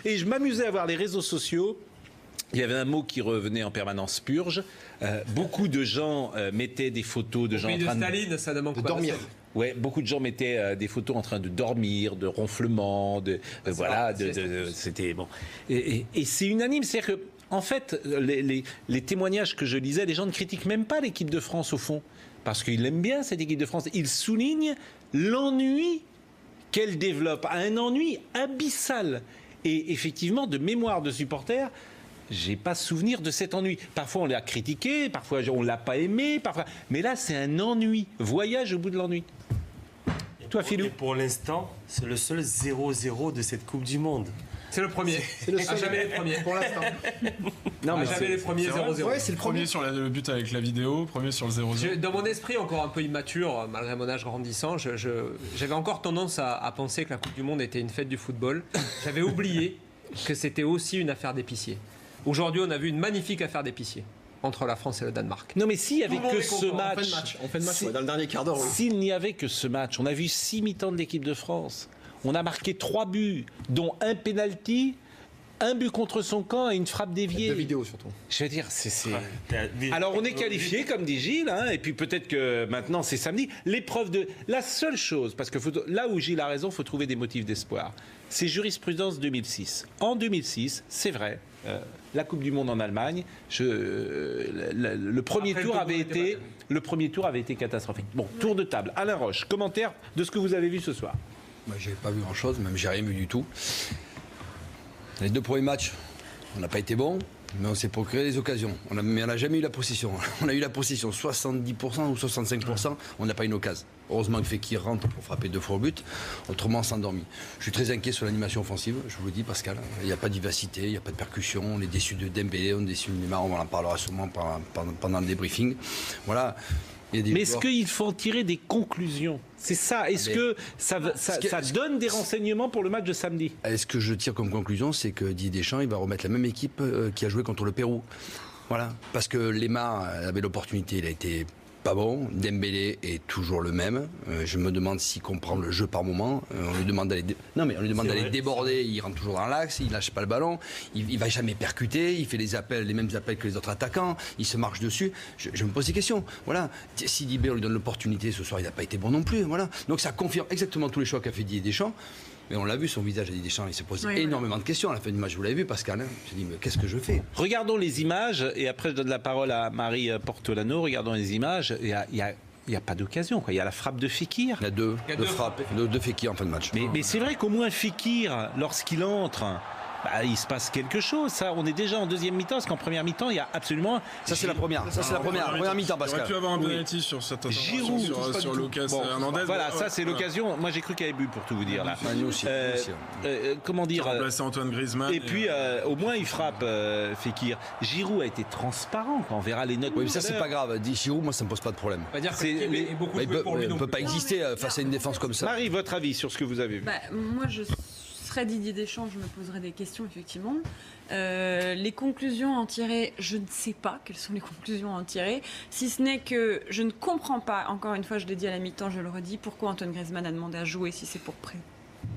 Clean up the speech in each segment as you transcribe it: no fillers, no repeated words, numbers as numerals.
Et je m'amusais à voir les réseaux sociaux. Il y avait un mot qui revenait en permanence, purge. Beaucoup de gens mettaient des photos de gens en train Staline, ça ne manque de pas dormir. Ouais, beaucoup de gens mettaient des photos en train de dormir, de ronflement, c'était bon. Et c'est unanime, c'est-à-dire que en fait, les témoignages que je lisais, les gens ne critiquent même pas l'équipe de France au fond, parce qu'ils aiment bien cette équipe de France. Ils soulignent l'ennui qu'elle développe, un ennui abyssal. Et effectivement, de mémoire de supporters, j'ai pas souvenir de cet ennui. Parfois on l'a critiqué, parfois on l'a pas aimé, parfois. Mais là c'est un ennui. Voyage au bout de l'ennui. Toi, Philou. Pour l'instant, c'est le seul 0-0 de cette Coupe du Monde. C'est le premier. C'est le seul. Jamais les premiers. Pour l'instant. Non, mais jamais les premiers 0-0. Ouais, c'est le Premier sur le but avec la vidéo, premier sur le 0-0. Dans mon esprit, encore un peu immature, malgré mon âge grandissant, j'avais encore tendance à penser que la Coupe du Monde était une fête du football. J'avais oublié que c'était aussi une affaire d'épicier. Aujourd'hui, on a vu une magnifique affaire d'épicier entre la France et le Danemark. Non, mais s'il n'y avait que ce match, On fait le match, ouais, dans le dernier quart d'heure. Oui. s'il n'y avait que ce match, on a vu 6 mi-temps de l'équipe de France. On a marqué 3 buts, dont un penalty, un but contre son camp et une frappe déviée. De vidéo surtout. Je veux dire, Alors on est qualifié, comme dit Gilles, hein, et puis peut-être que maintenant c'est samedi. L'épreuve de... La seule chose, parce que là où Gilles a raison, il faut trouver des motifs d'espoir. C'est jurisprudence 2006. En 2006, c'est vrai, la Coupe du Monde en Allemagne, le premier tour avait été catastrophique. Bon, tour de table. Alain Roche, commentaire de ce que vous avez vu ce soir. Moi, j'ai pas vu grand-chose, même j'ai rien vu du tout. Les 2 premiers matchs, on n'a pas été bon, mais on s'est procuré des occasions. Mais on n'a jamais eu la possession. On a eu la possession 70% ou 65%, on n'a pas eu une occasion. Heureusement que Fekir rentre pour frapper 2 fois au but, autrement on s'endormit. Je suis très inquiet sur l'animation offensive, je vous le dis Pascal. Il n'y a pas de vivacité, il n'y a pas de percussion, on est déçu de Dembélé, on est déçu de Neymar, on en parlera sûrement pendant le débriefing. Voilà. Mais est-ce qu'il faut en tirer des conclusions? C'est ça. Est-ce que ça donne des renseignements pour le match de samedi? Est-ce que je tire comme conclusion, c'est que Didier Deschamps, il va remettre la même équipe qui a joué contre le Pérou. Voilà. Parce que Lemar avait l'opportunité, il a été pas bon. Dembélé est toujours le même. Je me demande s'il comprend le jeu par moment. On lui demande d'aller déborder. Il rentre toujours dans l'axe. Il lâche pas le ballon. Il va jamais percuter. Il fait les mêmes appels que les autres attaquants. Il se marche dessus. Je me pose des questions. Voilà. Si Dibé, on lui donne l'opportunité ce soir, il n'a pas été bon non plus. Voilà. Donc ça confirme exactement tous les choix qu'a fait Didier Deschamps. Mais on l'a vu, son visage à Didier Deschamps, il se pose énormément de questions à la fin du match. Vous l'avez vu, Pascal, hein? Je me dis, mais qu'est-ce que je fais? Regardons les images, et après je donne la parole à Marie Portolano. Regardons les images. Il n'y a pas d'occasion. Il y a la frappe de Fekir. Il y a deux frappes de Fekir en fin de match. Mais c'est vrai qu'au moins Fekir, lorsqu'il entre... il se passe quelque chose. Ça, on est déjà en deuxième mi-temps, parce qu'en première mi-temps, il y a absolument... Ça, c'est la première. Ça, c'est la première mi-temps, Il aurait Pascal. pu avoir un penalty sur cette intervention sur Lucas Hernandez. Voilà, ça, c'est l'occasion. Moi, j'ai cru qu'il y avait but, pour tout vous dire. Là. Nous aussi. Comment dire... Remplacer Antoine Griezmann. Et puis, au moins, il frappe Fekir. Giroud a été transparent. On verra les notes. Oui, mais ça, c'est pas grave. Giroud, moi, ça me pose pas de problème. On va dire que beaucoup joué pour lui. Il ne peut pas exister face à une défense comme ça. Marie, votre avis sur ce que vous avez vu? Moi, je serais Didier Deschamps, je me poserais des questions, effectivement. Les conclusions à en tirer, je ne sais pas quelles sont les conclusions à en tirer, si ce n'est que je ne comprends pas, encore une fois, je l'ai dit à la mi-temps, je le redis, pourquoi Antoine Griezmann a demandé à jouer si c'est pour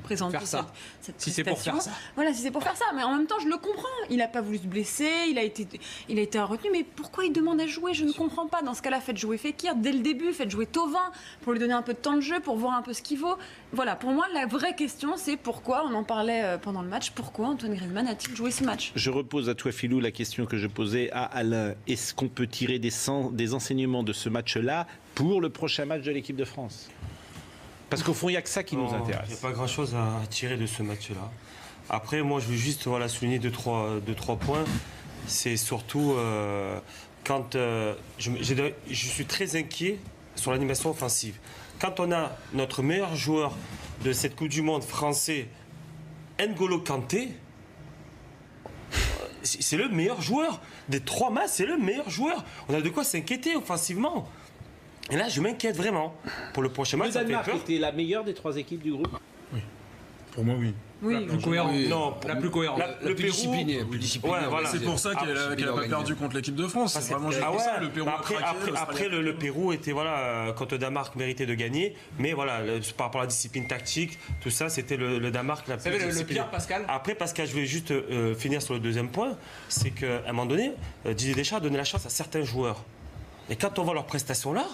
présenter cette si c'est pour faire ça. Voilà, si c'est pour faire ça. Mais en même temps, je le comprends. Il n'a pas voulu se blesser, il a été retenu. Mais pourquoi il demande à jouer? Je ne comprends pas. Dans ce cas-là, faites jouer Fekir dès le début, faites jouer Thauvin pour lui donner un peu de temps de jeu, pour voir un peu ce qu'il vaut. Voilà, pour moi, la vraie question, c'est pourquoi, on en parlait pendant le match, pourquoi Antoine Griezmann a-t-il joué ce match? Je repose à toi, Philou, la question que je posais à Alain. Est-ce qu'on peut tirer des enseignements de ce match-là pour le prochain match de l'équipe de France? Parce qu'au fond, il n'y a que ça qui nous intéresse. Il n'y a pas grand-chose à tirer de ce match-là. Après, moi, je veux juste souligner deux, trois points. C'est surtout quand je suis très inquiet sur l'animation offensive. Quand on a notre meilleur joueur de cette Coupe du Monde français, N'Golo Kanté, c'est le meilleur joueur. Des 3 matchs, c'est le meilleur joueur. On a de quoi s'inquiéter offensivement. Et là, je m'inquiète vraiment pour le prochain match. Le Danemark était la meilleure des 3 équipes du groupe. Oui. Pour moi, oui. Oui, La plus cohérente. Oui. Non, La plus cohérente. le plus Pérou, discipliné, plus discipliné. Ouais, voilà. C'est pour ça qu'elle n'a pas perdu contre l'équipe de France. C'est vraiment juste pour ça. Le Pérou a craqué, après le Pérou était contre le Danemark méritait de gagner, mais voilà par rapport à la discipline tactique, tout ça c'était le Danemark la plus le pire, Pascal. Après Pascal, je voulais juste finir sur le deuxième point, c'est qu'à un moment donné, Didier Deschamps a donné la chance à certains joueurs. Et quand on voit leurs prestations là,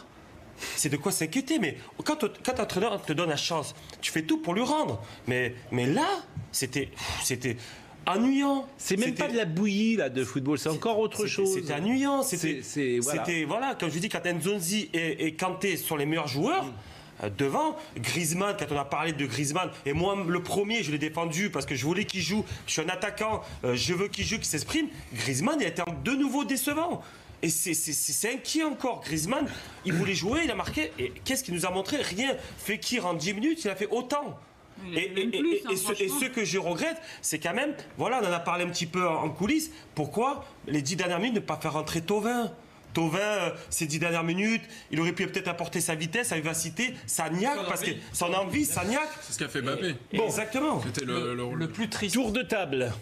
c'est de quoi s'inquiéter. Mais quand l'entraîneur te donne la chance, tu fais tout pour lui rendre. Mais là, c'était ennuyant. C'est même pas de la bouillie là de football, c'est encore autre chose. C'était ennuyant. Voilà. Voilà, comme je dis, quand Nzonzi et Kanté sont les meilleurs joueurs. Devant, Griezmann, quand on a parlé de Griezmann, et moi le premier, je l'ai défendu parce que je voulais qu'il joue, je suis un attaquant, je veux qu'il joue, qu'il s'exprime. Griezmann, il a été de nouveau décevant. Et c'est inquiet encore. Griezmann, il voulait jouer, il a marqué. Et qu'est-ce qu'il nous a montré? Rien. Fekir, en 10 minutes, il a fait autant. Et ce que je regrette, c'est quand même, voilà, on en a parlé un petit peu en coulisses, pourquoi les 10 dernières minutes ne pas faire rentrer Thauvin? Thauvin, ces 10 dernières minutes, il aurait pu peut-être apporter sa vitesse, sa vivacité, sa niaque, parce que son envie, sa niaque. C'est ce qu'a fait Mbappé. Bon, exactement. C'était le plus triste. Tour de table.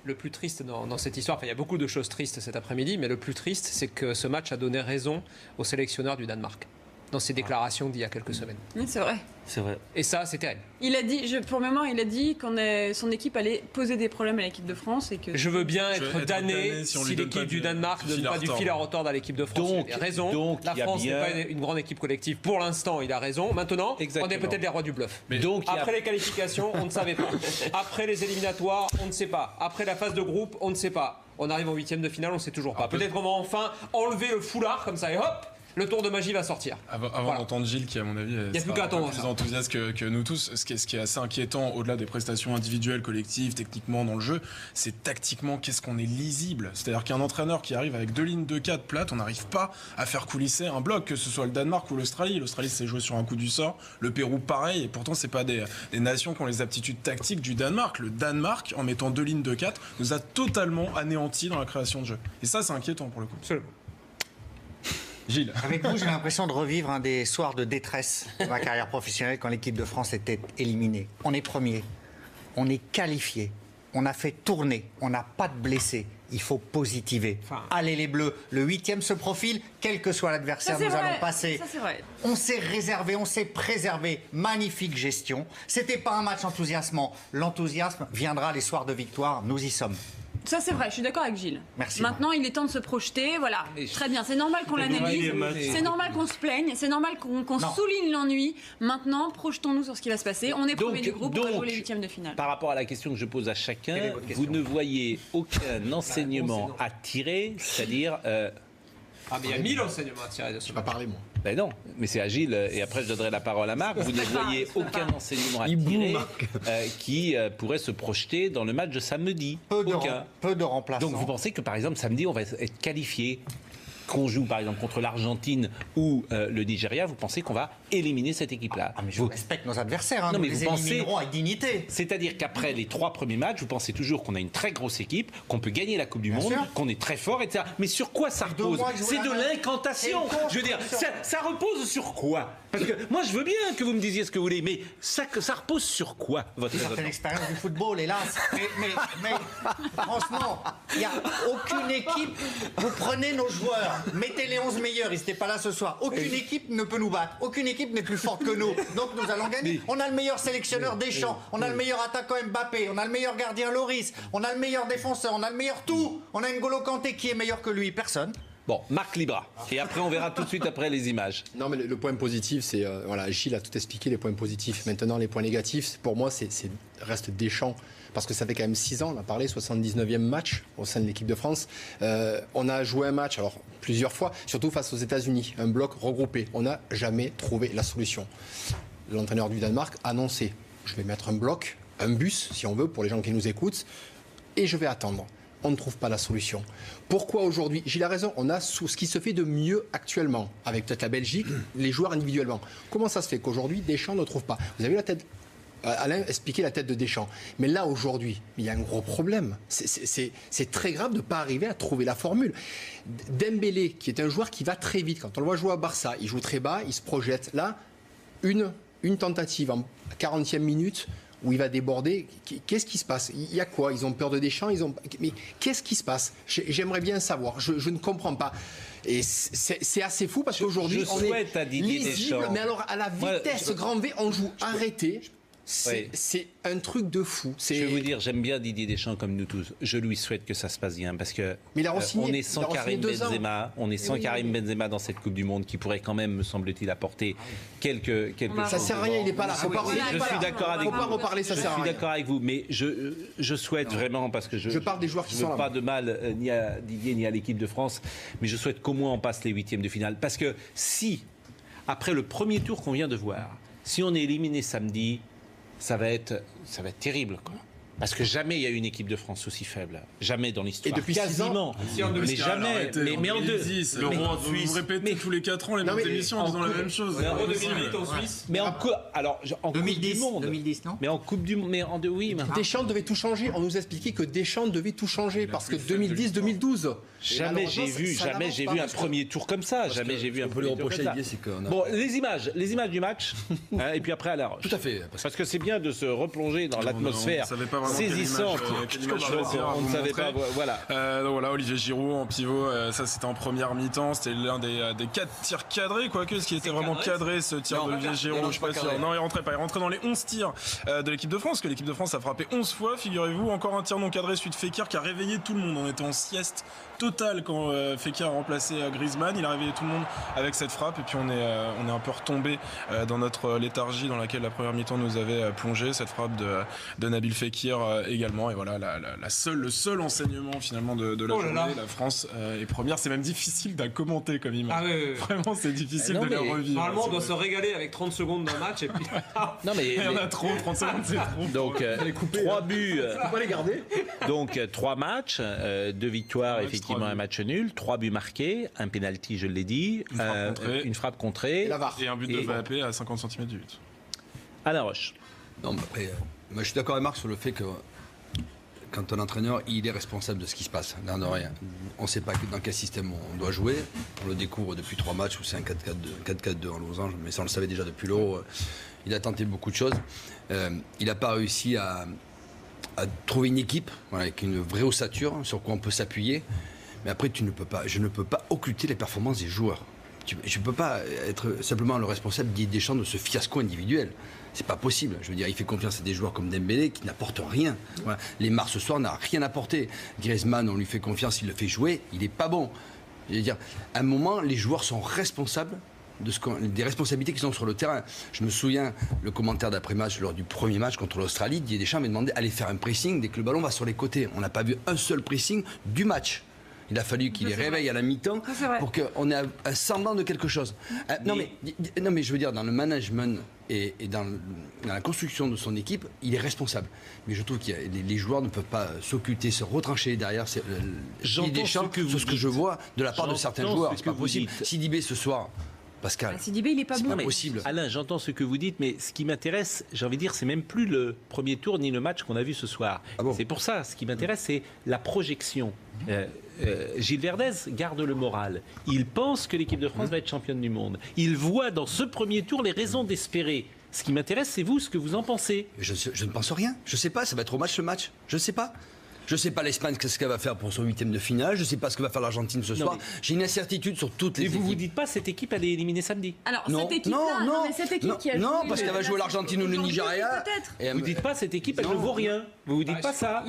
Le plus triste dans cette histoire, enfin il y a beaucoup de choses tristes cet après-midi, mais le plus triste, c'est que ce match a donné raison au sélectionneur du Danemark dans ses déclarations d'il y a quelques semaines. Oui, c'est vrai. C'est vrai. Et ça, c'est terrible. Il a dit, pour mémoire, il a dit son équipe allait poser des problèmes à l'équipe de France et que. Je veux bien être damné si l'équipe du Danemark ne donne pas du fil à retordre à l'équipe de France. Il a raison. La France n'est pas une grande équipe collective. Pour l'instant, il a raison. Maintenant, on est peut-être les rois du bluff. Après les qualifications, on ne savait pas. Après les éliminatoires, on ne sait pas. Après la phase de groupe, on ne sait pas. On arrive en 8e de finale, on ne sait toujours pas. Peut-être qu'on va enfin enlever le foulard comme ça et hop, le tour de magie va sortir. Avant d'entendre Gilles, qui à mon avis est plus enthousiaste que nous tous, ce qui est assez inquiétant au-delà des prestations individuelles, collectives, techniquement dans le jeu, c'est tactiquement qu'est-ce qu'on est lisible. C'est-à-dire qu'un entraîneur qui arrive avec 2 lignes de 4 plates, on n'arrive pas à faire coulisser un bloc, que ce soit le Danemark ou l'Australie. L'Australie s'est joué sur un coup du sort, le Pérou pareil, et pourtant c'est pas des nations qui ont les aptitudes tactiques du Danemark. Le Danemark, en mettant 2 lignes de 4, nous a totalement anéantis dans la création de jeu. Et ça, c'est inquiétant pour le coup. Absolument. Gilles. Avec vous, j'ai l'impression de revivre un des soirs de détresse de ma carrière professionnelle quand l'équipe de France était éliminée. On est premier, on est qualifié, on a fait tourner, on n'a pas de blessés. Il faut positiver. Allez les Bleus, le 8e se profile, quel que soit l'adversaire, nous allons passer. Ça, c'est vrai. On s'est réservé, on s'est préservé. Magnifique gestion. C'était pas un match enthousiasmant. L'enthousiasme viendra les soirs de victoire. Nous y sommes. Ça, c'est vrai, je suis d'accord avec Gilles. Merci. Maintenant, il est temps de se projeter. Voilà, très bien. C'est normal qu'on l'analyse. C'est normal qu'on se plaigne. C'est normal qu'on souligne l'ennui. Maintenant, projetons-nous sur ce qui va se passer. On est premier du groupe, on va jouer les 8e de finale. Par rapport à la question que je pose à chacun, vous ne voyez aucun enseignement à tirer, c'est-à-dire... Ah, mais il y a 1000 enseignements à tirer de ce match. Pas parler, moi. Ben non, mais c'est Agile, et après je donnerai la parole à Marc. Vous ne voyez aucun enseignement à tirer qui pourrait se projeter dans le match de samedi. Peu de remplaçants. Donc vous pensez que par exemple samedi on va être qualifié, qu'on joue par exemple contre l'Argentine ou le Nigeria, vous pensez qu'on va éliminer cette équipe-là? Mais je respecte nos adversaires, hein, non, nous mais les éliminerons avec dignité. C'est-à-dire qu'après les 3 premiers matchs, vous pensez toujours qu'on a une très grosse équipe, qu'on peut gagner la Coupe du Monde, qu'on est très fort, etc. Mais sur quoi ça repose? C'est de l'incantation. Je veux dire, ça repose sur quoi? Parce que moi je veux bien que vous me disiez ce que vous voulez, mais ça repose sur quoi votre Une certaine expérience du football, hélas. Mais franchement, il n'y a aucune équipe. Vous prenez nos joueurs, mettez les 11 meilleurs, ils n'étaient pas là ce soir. Aucune équipe ne peut nous battre. Aucune équipe n'est plus forte que nous. Donc nous allons gagner. On a le meilleur sélectionneur Deschamps, on a le meilleur attaquant Mbappé, on a le meilleur gardien Loris, on a le meilleur défenseur, on a le meilleur tout. On a N'Golo Kanté qui est meilleur que lui. Personne. Bon, Marc Libra. Et après, on verra tout de suite après les images. Non, mais le point positif, c'est... voilà, Gilles a tout expliqué, les points positifs. Maintenant, les points négatifs, pour moi, reste Deschamps. Parce que ça fait quand même 6 ans, on a parlé, 79e match au sein de l'équipe de France. On a joué un match, alors plusieurs fois, surtout face aux États-Unis, un bloc regroupé. On n'a jamais trouvé la solution. L'entraîneur du Danemark a annoncé, je vais mettre un bloc, un bus, si on veut, pour les gens qui nous écoutent, et je vais attendre. On ne trouve pas la solution. Pourquoi aujourd'hui? Gilles a raison, on a ce qui se fait de mieux actuellement, avec peut-être la Belgique, les joueurs individuellement. Comment ça se fait qu'aujourd'hui, Deschamps ne trouve pas? Vous avez vu la tête, Alain expliquait la tête de Deschamps. Mais là, aujourd'hui, il y a un gros problème. C'est très grave de ne pas arriver à trouver la formule. Dembélé, qui est un joueur qui va très vite, quand on le voit jouer à Barça, il joue très bas, il se projette. Là, une tentative en 40e minute, où il va déborder, qu'est-ce qui se passe? Il y a quoi? Ils ont peur de Deschamps? Mais qu'est-ce qui se passe? J'aimerais bien savoir. Je ne comprends pas. Et c'est assez fou parce qu'aujourd'hui, on est lisible, mais alors à la vitesse grand V, on joue arrêté. C'est un truc de fou. Je vais vous dire, j'aime bien Didier Deschamps comme nous tous. Je lui souhaite que ça se passe bien parce que on est sans Karim Benzema, Karim Benzema dans cette Coupe du Monde qui pourrait quand même, me semble-t-il, apporter quelque chose. Ça sert à rien, il n'est pas là. Je suis d'accord avec vous. Faut pas reparler, ça sert à rien. Je suis d'accord avec vous, mais je souhaite vraiment parce que je parle des joueurs qui sont là. Je veux pas de mal ni à Didier ni à l'équipe de France, mais je souhaite qu'au moins on passe les huitièmes de finale parce que si après le premier tour qu'on vient de voir, si on est éliminé samedi, ça va être terrible, quoi. Parce que jamais il y a eu une équipe de France aussi faible. Jamais dans l'histoire. Et depuis 6 ans. Mais jamais. Mais en 2010, l'Euro en Suisse. Vous répétez tous les 4 ans les mêmes émissions en disant la même chose. L'Euro 2008 en Suisse. Mais en Coupe du Monde. 2010, non? Mais en Coupe du Monde. Oui. Deschamps devait tout changer. On nous a expliqué que Deschamps devait tout changer parce que 2000-2012. Jamais j'ai vu un premier tour comme ça. Jamais j'ai vu un premier tour comme ça. Bon, les images du match. Et puis après à la roche. Tout à fait. Parce que c'est bien de se replonger dans l'atmosphère saisissante. On ne savait pas. Voilà. Donc voilà, Olivier Giroud en pivot. Ça, c'était en première mi-temps. C'était l'un des 4 tirs cadrés, quoique ce qui était vraiment cadré, ce tir d'Olivier Giroud. Je suis pas sûr. Non, il rentrait pas. Il rentrait dans les 11 tirs de l'équipe de France, parce que l'équipe de France a frappé 11 fois. Figurez-vous, encore un tir non cadré, celui de Fekir qui a réveillé tout le monde. On était en sieste totale quand Fekir a remplacé Griezmann. Il a réveillé tout le monde avec cette frappe. Et puis on est un peu retombé dans notre léthargie dans laquelle la première mi-temps nous avait plongé. Cette frappe de Nabil Fekir également. Et voilà, le seul enseignement finalement de la journée. La France est première. C'est même difficile d'à commenter comme image. Vraiment, c'est difficile de la revivre. Normalement, on doit se régaler avec 30 secondes d'un match. Et puis... non, mais il y en a trop, 30 secondes, c'est trop. Donc, 3 buts. Faut pas les garder. Donc, 3 matchs, 2 victoires, effectivement, un match nul, 3 buts marqués, un penalty, je l'ai dit, une frappe contrée. Et un but de Mbappé à 50 cm du but. À la roche. Non, mais après, moi, je suis d'accord avec Marc sur le fait que quand un entraîneur, il est responsable de ce qui se passe, l'air de rien. On ne sait pas dans quel système on doit jouer. On le découvre depuis 3 matchs où c'est un 4-4-2 en losange, mais ça on le savait déjà depuis l'Euro. Il a tenté beaucoup de choses. Il n'a pas réussi à trouver une équipe avec une vraie ossature sur quoi on peut s'appuyer. Mais après, je ne peux pas occulter les performances des joueurs. Je ne peux pas être simplement le responsable Didier Deschamps de ce fiasco individuel. C'est pas possible. Je veux dire, il fait confiance à des joueurs comme Dembélé qui n'apportent rien. Voilà. Lemar ce soir n'a rien apporté. Griezmann, on lui fait confiance, il le fait jouer, il n'est pas bon. Je veux dire, à un moment, les joueurs sont responsables des responsabilités qu'ils ont sur le terrain. Je me souviens, le commentaire d'après-match lors du premier match contre l'Australie, Didier Deschamps m'a demandé d'aller faire un pressing dès que le ballon va sur les côtés. On n'a pas vu un seul pressing du match. Il a fallu qu'il les réveille à la mi-temps pour qu'on ait un semblant de quelque chose. Non mais je veux dire, dans le management et dans la construction de son équipe, il est responsable. Mais je trouve que les joueurs ne peuvent pas s'occulter, se retrancher derrière Deschamps sur ce que je vois de la part de certains joueurs. C'est pas possible. Sidibé ce soir... Pascal. Sidibé, il est pas bon. C'est pas possible. Alain, j'entends ce que vous dites, mais ce qui m'intéresse, j'ai envie de dire, c'est même plus le premier tour ni le match qu'on a vu ce soir. C'est pour ça, ce qui m'intéresse, c'est la projection. Gilles Verdez garde le moral. Il pense que l'équipe de France va être championne du monde. Il voit dans ce premier tour les raisons d'espérer. Ce qui m'intéresse, c'est vous, ce que vous en pensez. Je ne pense rien. Je ne sais pas, ça va être au match ce match. Je ne sais pas. Je ne sais pas l'Espagne, ce qu'elle va faire pour son 8e de finale. Je ne sais pas ce que va faire l'Argentine ce soir. J'ai une incertitude sur toutes les équipes. Mais vous ne dites pas cette équipe elle est éliminée samedi. Alors, cette équipe qui a joué... Non, parce qu'elle va jouer l'Argentine ou le Nigeria. Vous ne dites pas cette équipe, elle ne vaut rien. Vous ne dites pas ça.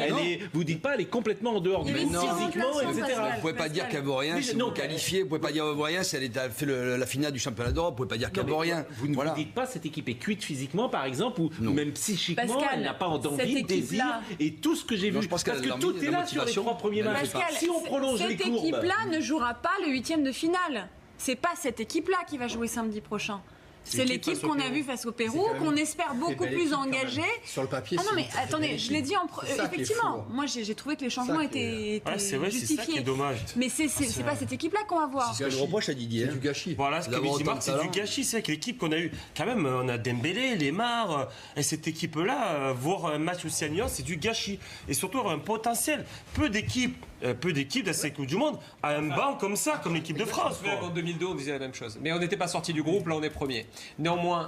Vous ne dites pas elle est complètement en dehors du monde physiquement, etc. Vous ne pouvez pas dire qu'elle vaut rien si vous qualifiez. Vous ne pouvez pas dire qu'elle vaut rien si elle a fait la finale du championnat d'Europe. Vous ne pouvez pas dire qu'elle vaut rien. Vous ne vous dites pas cette équipe est cuite physiquement, par exemple, ou même psychiquement, elle n'a pas d'envie, de désir. Et tout ce que j'ai vu, parce que tout est là sur les 3 premiers matchs. Si on prolonge les courbes... Cette équipe-là ne jouera pas le 8e de finale. C'est pas cette équipe-là qui va jouer samedi prochain. C'est l'équipe qu'on a vue face au Pérou, qu'on espère beaucoup plus engagée. Sur le papier, non mais attendez, je l'ai dit effectivement. Moi j'ai trouvé que les changements étaient justifiés. C'est ça qui est dommage. Mais c'est pas cette équipe-là qu'on va voir. C'est ce que je reproche à Didier. C'est du gâchis. Voilà, ce que dit Marc, c'est du gâchis. C'est avec l'équipe qu'on a eu. Quand même, on a Dembélé, Lemar, et cette équipe-là, voir un match aussi à c'est du gâchis. Et surtout avoir un potentiel. Peu d'équipes dans cette Coupe du Monde à un banc comme ça, comme l'équipe de France. En 2002, on disait la même chose. Mais on n'était pas sorti du groupe, là on est premier. Néanmoins,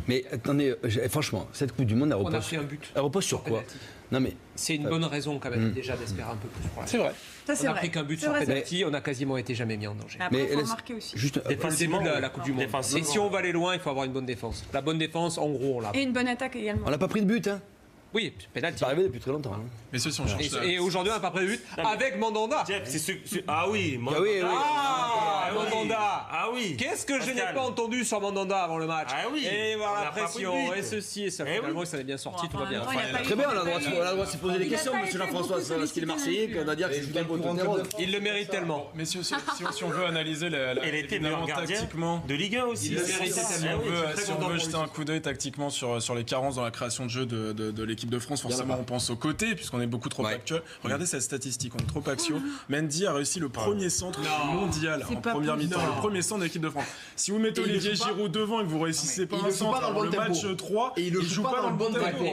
Mais attendez, franchement, cette Coupe du Monde, on a pris un but. Elle repose sur quoi? Non mais c'est une bonne raison quand même déjà d'espérer un peu plus pour la C'est vrai. Ça, c'est On a vrai. pris qu'un but C'est sur vrai, penalty, on a quasiment été jamais mis en danger. Mais après, Mais il faut laisse- remarquer aussi. juste Depuis le début de la Coupe du Monde. Et si on va aller loin, il faut avoir une bonne défense. La bonne défense, en gros, on l'a. Et une bonne attaque également. on n'a pas pris de but, hein. Oui, penalty. C'est pas arrivé depuis très longtemps. Hein. Messieurs, si on cherche Et aujourd'hui, on n'a pas pris de but avec Mandanda. Jeff, ah oui, Ah oui, oui. Ah, Mandanda. Ah oui. Qu'est-ce que je n'ai Pascal. pas entendu sur Mandanda avant le match? Ah oui. Et On voilà n'a la pas pression, pris de but. et ceci, et ça. Eh Finalement, oui. ça est bien sorti, Bon, tout va bien. enfin, il a pas Très eu- bien, on a le droit de se poser des Il a questions, pas monsieur été Jean-François, beaucoup parce qu'il est marseillais, sollicité puis on a dit que Et c'est je une gagne pour un club de France. Il le mérite tellement. Messieurs, si on veut analyser Elle était meilleur gardien tactiquement, de Ligue 1 aussi. Il le méritait si tellement. on veut, Je suis très si on content veut pour jeter lui. un coup d'œil tactiquement sur les carences dans la création de jeu de l'équipe de France, forcément on pense aux côtés, puisqu'on est beaucoup trop actuel. Regardez cette statistique, on est trop axiaux. Mendy a réussi le premier centre mondial C'est en pas première possible. mi-temps, le premier centre de l'équipe de France. Si vous mettez Et il Olivier le joue pas. Giroud devant et que vous réussissez pas il un le joue centre, pas dans le alors bon le match tempo. 3, Et il le joue pas dans le bon tempo.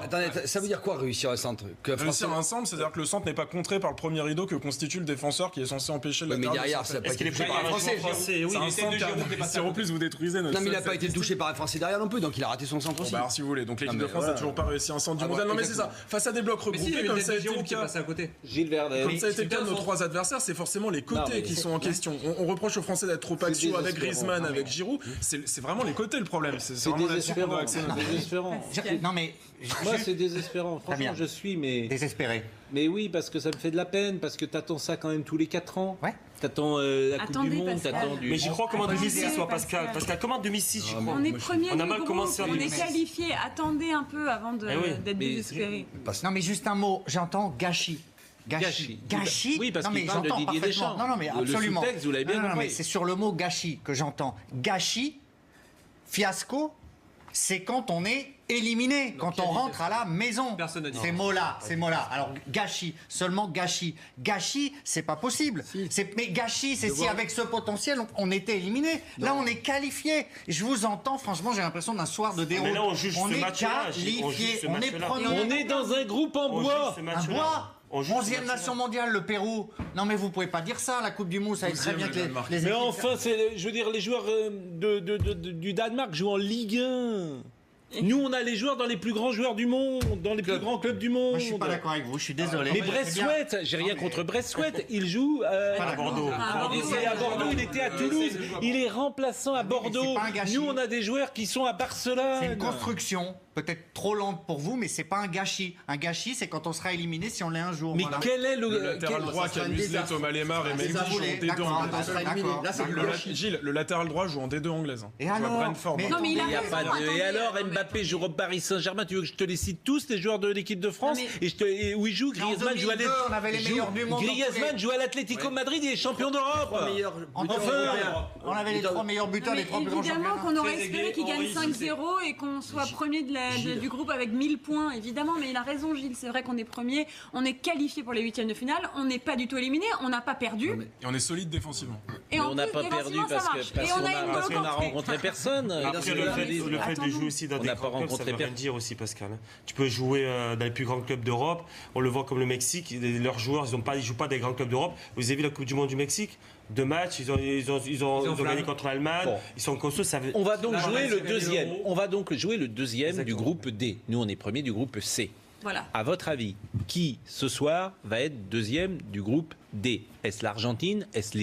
Attendez, ça veut dire quoi réussir un centre? Que Réussir un centre, c'est-à-dire que le centre n'est pas contré par le premier rideau que constitue le défenseur qui est censé empêcher le Ouais, mais latéral de derrière, centrer. ça n'a pas Est-ce qu'il été est touché pris par par un Français. Français? Oui, C'est un il était centre de Giroud qui est qui, passé si à en côté. plus vous détruisez notre Non, mais il n'a seule pas été statistique. touché par un Français derrière non plus, donc il a raté son centre aussi. Bah alors si vous voulez, donc l'équipe Non, de mais France n'a voilà. toujours pas réussi un centre du Ah, mondial. bah, Non mais c'est ça, face à des blocs Mais si, il y regroupés avait comme une ça a tête de été le Giroud qui est cas. passé à côté. Gilles Verdet. Comme ça a été le c'est cas de bien nos son- trois adversaires, c'est forcément les côtés mais qui c'est- sont en question. On reproche aux Français d'être trop axiaux avec désespérant. Griezmann, avec Giroud. C'est vraiment les côtés le problème. C'est C'est vraiment là-dessus qu'on doit désespérant. axer notre- C'est désespérant. Non mais Moi, c'est désespérant. Damien. Franchement, je suis, mais. désespéré. Mais oui, parce que ça me fait de la peine, parce que t'attends ça quand même tous les 4 ans. Ouais. T'attends la Coupe Attendez, du Monde, Pascal. t'attends du. Mais j'y crois comme en Attendez, 2006, soit Pascal. Pascal. Pascal, comme en 2006, j'y crois. On est premier On a du mal groupe, commencé en on est 2006. qualifié. Attendez un peu avant Eh oui, d'être mais- désespéré. Non mais juste un mot, j'entends gâchis. Gâchis. Gâchis. Oui, parce non, qu'il mais parle de j'entends Didier parfaitement. Deschamps. Non, mais Le absolument. sous-texte, vous l'avez bien non, compris. mais c'est sur le mot gâchis que j'entends. Gâchis, fiasco, c'est quand on est éliminé, quand on rentre à la maison. Personne n'a dit Ces ça. mots-là, ces mots-là. Alors gâchis, seulement gâchis. Gâchis, c'est pas possible. Mais gâchis, c'est si avec ce potentiel, on était éliminé. Là, on est qualifié. Je vous entends, franchement, j'ai l'impression d'un soir de déroute. Mais là, on juge ce est match-là, Gilles, on juge qualifié, ce on est match-là. premier. On est dans un groupe en On bois. juge ce Un match-là. bois. On juge ce 11e match-là. nation mondiale, le Pérou. Non mais vous pouvez pas dire ça, la Coupe du Monde, ça va très bien que les Mais équipes- enfin, je veux dire, les joueurs du Danemark jouent en Ligue 1. Nous, on a les joueurs dans les plus grands joueurs du monde, dans les plus grands clubs du monde. Moi, je suis pas d'accord avec vous, je suis désolé. Mais C'est bien. Brest-Souet, j'ai rien contre Brest-Souet, il joue Voilà, à Bordeaux. Et à Bordeaux, il était à Toulouse, il est remplaçant à mais Bordeaux. c'est pas un gâchis. Nous, on a des joueurs qui sont à Barcelone. C'est une construction, peut-être trop lente pour vous, mais c'est pas un gâchis. Un gâchis, c'est quand on sera éliminé si on l'est un jour. Mais voilà. quel est Le latéral droit qui a muselé Thomas Lemar et Mendy ça jouent en voulait, D2 d'accord, anglaise. ça sera éliminé. Là, c'est du gâchis. Gilles, le latéral droit joue en D2 anglaise. Et Joue à alors Brentford. Mais- Non, mais il a Il y a raison, pas de... attendez, Et alors, non, mais Mbappé joue au Paris Saint-Germain, tu veux que je te les cite tous, les joueurs de l'équipe de France Non, et où il joue, Mais en Griezmann joue à 2002, on avait les meilleurs du monde dans tous Griezmann les- joue à l'Atlético Madrid, il est champion d'Europe. Enfin, on avait les 3 meilleurs buteurs, les 3 plus grands Évidemment championnats. qu'on aurait Très espéré aigué, qu'il gagne Henri, 5-0 et qu'on soit premier du groupe avec 1000 points, évidemment. Mais il a raison, Gilles. C'est vrai qu'on est premier, on est qualifié pour les huitièmes de finale, on n'est pas du tout éliminé, on n'a pas perdu. Et on est solide défensivement. Et Mais en on n'a plus, pas perdu défensivement, ça parce marche. qu'on Et on a une parce qu'on a Kanté. rencontré personne. Après, le fait de jouer aussi dans On des n'a pas grands clubs, ça rencontré veut rien personne. dire aussi, Pascal. Tu peux jouer dans les plus grands clubs d'Europe. On le voit comme le Mexique. Leurs joueurs, ils jouent pas des grands clubs d'Europe. Vous avez vu la Coupe du Monde du Mexique? 2 matchs, ils ont gagné contre l'Allemagne. Bon. Ils sont costauds. On va donc Là, jouer on va le deuxième. gagner On va donc jouer le deuxième du Exactement. groupe D. Nous, on est premier du groupe C. Voilà. À votre avis, qui ce soir va être deuxième du groupe D? Est-ce l'Argentine? Est-ce